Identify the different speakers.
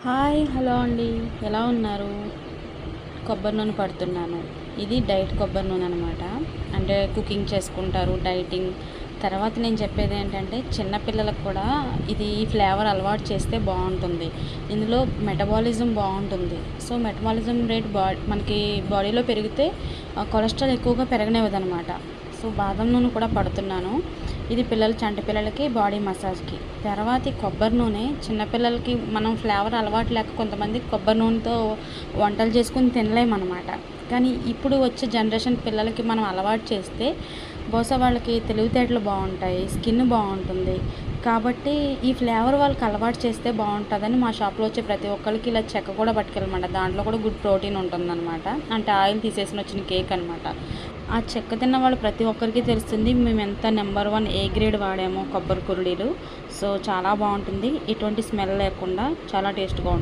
Speaker 1: Hi hello అండి, ఎలా ఉన్నారు? కొబ్బరి నూనె పడుతున్నాను. ఇది డైట్ కొబ్బరి నూనె అనమాట. అంటే కుకింగ్ చేసుకుంటారు, డైటింగ్. తర్వాత నేను చెప్పేది ఏంటంటే చిన్నపిల్లలకు కూడా ఇది ఫ్లేవర్ అలవాటు చేస్తే బాగుంటుంది. ఇందులో మెటబాలిజం బాగుంటుంది. సో మెటబాలిజం రేట్ మనకి బాడీలో పెరిగితే కొలెస్ట్రాల్ ఎక్కువగా పెరగనివ్వదనమాట. సో బాదం నూనె కూడా పడుతున్నాను. ఇది చంటి పిల్లలకి బాడీ మసాజ్కి. తర్వాత ఈ కొబ్బరి నూనె చిన్నపిల్లలకి మనం ఫ్లేవర్ అలవాటు లేక కొంతమంది కొబ్బరి నూనెతో వంటలు చేసుకుని తినలేమన్నమాట. కానీ ఇప్పుడు వచ్చే జనరేషన్ పిల్లలకి మనం అలవాటు చేస్తే బహుశా వాళ్ళకి తెలివితేటలు బాగుంటాయి, స్కిన్ బాగుంటుంది. కాబట్టి ఈ ఫ్లేవర్ వాళ్ళకి అలవాటు చేస్తే బాగుంటుందని మా షాప్లో వచ్చే ప్రతి ఒక్కరికి ఇలా చెక్క కూడా పట్టుకెళ్ళమంట. దాంట్లో కూడా గుడ్ ప్రోటీన్ ఉంటుందన్నమాట. అంటే ఆయిల్ తీసేసిన వచ్చిన కేక్ అనమాట. ఆ చెక్క తిన్న వాళ్ళు ప్రతి ఒక్కరికి తెలుస్తుంది మేము ఎంత నెంబర్ 1 ఏ గ్రేడ్ వాడామో కొబ్బరి కురుడీలు. సో చాలా బాగుంటుంది, ఎటువంటి స్మెల్ లేకుండా చాలా టేస్ట్గా ఉంటుంది.